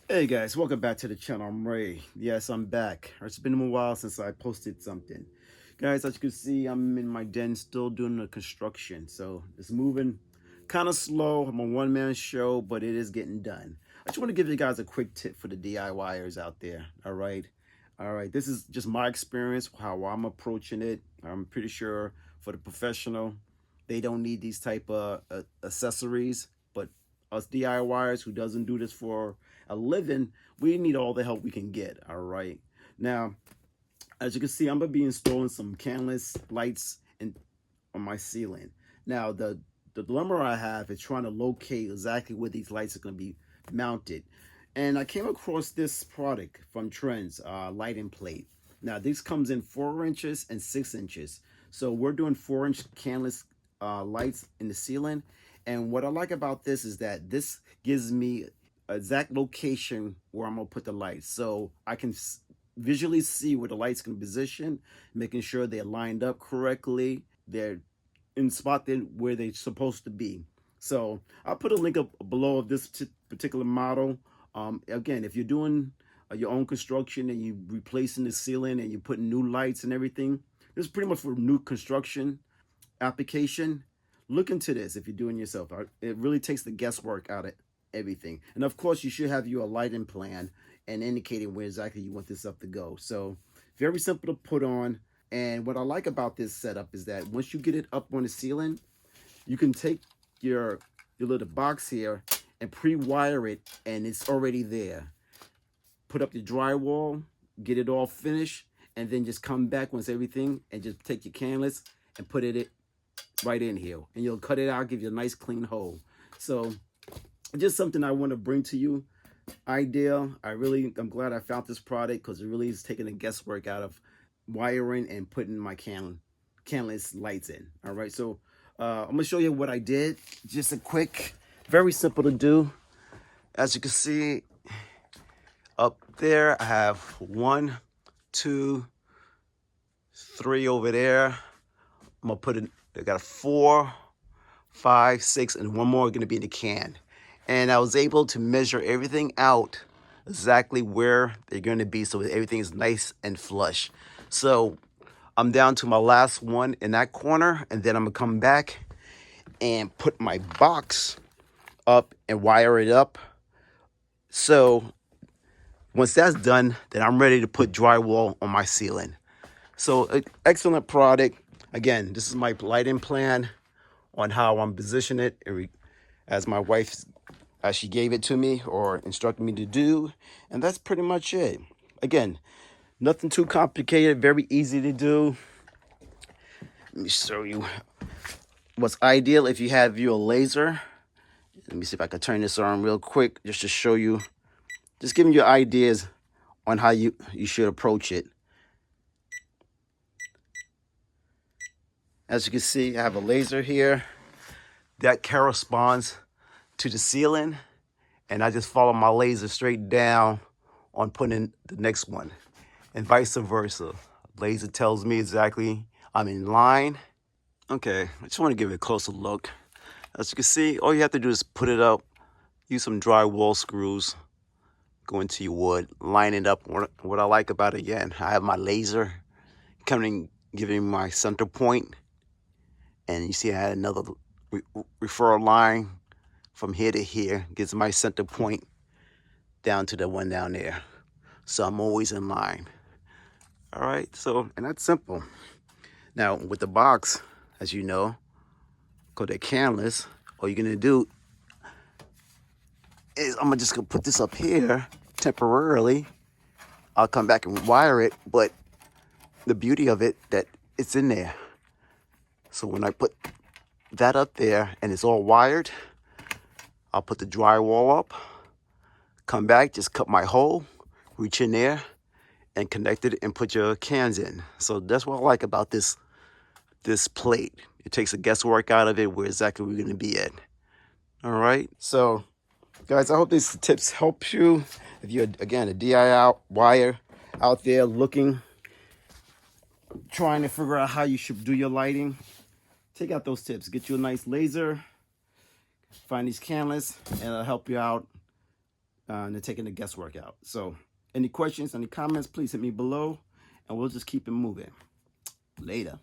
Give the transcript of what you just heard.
Hey guys, welcome back to the channel. I'm Ray. Yes, I'm back. It's been a while since I posted something. Guys, as you can see, I'm in my den still doing the construction. So it's moving kind of slow. I'm a one-man show, but it is getting done. I just want to give you guys a quick tip for the DIYers out there. All right. All right. This is just my experience, how I'm approaching it. I'm pretty sure for the professional, they don't need these type of accessories, but us DIYers who doesn't do this for a living, we need all the help we can get. All right. Now, as you can see, I'm gonna be installing some Canless lights on my ceiling. Now, the dilemma I have is trying to locate exactly where these lights are gonna be mounted. And I came across this product from Trenz, lighting plate. Now, this comes in 4 inches and 6 inches. So we're doing 4-inch Canless lights in the ceiling. And what I like about this is that this gives me exact location where I'm gonna put the lights, so I can visually see where the lights can position, making sure they're lined up correctly, they're in spot where they're supposed to be. So I'll put a link up below of this particular model. Again, if you're doing your own construction and you're replacing the ceiling and you're putting new lights and everything, this is pretty much for new construction application. Look into this if you're doing yourself. It really takes the guesswork out of everything. And of course, you should have your lighting plan and indicating where exactly you want this stuff to go. So very simple to put on. And what I like about this setup is that once you get it up on the ceiling, you can take your little box here and pre-wire it, and it's already there. Put up the drywall, get it all finished, and then just come back once everything and just take your canvas and put it right in here, and you'll cut it out, give you a nice clean hole. So just something I want to bring to you. Idea. I'm glad I found this product because it really is taking the guesswork out of wiring and putting my canless lights in. All right, so I'm gonna show you what I did. Just a quick, very simple to do. As you can see up there, I have 1, 2, 3 over there. I'm gonna put in, I got a 4, 5, 6, and one more gonna be in the can. And I was able to measure everything out exactly where they're going to be, so everything is nice and flush. So I'm down to my last one in that corner, and then I'm gonna come back and put my box up and wire it up. So once that's done, then I'm ready to put drywall on my ceiling. So excellent product. Again, this is my lighting plan on how I'm positioning it as my wife, as she gave it to me or instructed me to do. And that's pretty much it. Again, nothing too complicated, very easy to do. Let me show you what's ideal if you have your laser. Let me see if I can turn this on real quick just to show you, just giving you ideas on how you should approach it. As you can see, I have a laser here that corresponds to the ceiling, and I just follow my laser straight down on putting the next one, and vice versa. Laser tells me exactly I'm in line. Okay, I just want to give it a closer look. As you can see, all you have to do is put it up, use some drywall screws, go into your wood, line it up. What I like about it, again, I have my laser coming, giving my center point, and you see I had another referral line from here to here, gives my center point down to the one down there. So I'm always in line. All right, so, and that's simple. Now with the box, as you know, because they're canless, all you're gonna do is I'm just gonna put this up here temporarily. I'll come back and wire it, but the beauty of it, that it's in there. So when I put that up there and it's all wired, I'll put the drywall up, come back, just cut my hole, reach in there and connect it and put your cans in. So that's what I like about this plate. It takes the guesswork out of it, where exactly we're gonna be at. All right, so guys, I hope these tips help you. If you're, again, a DIYer out there looking, trying to figure out how you should do your lighting, take out those tips. Get you a nice laser, find these canless, and it'll help you out and they're taking the guesswork out. So any questions, any comments, please hit me below, and we'll just keep it moving. Later.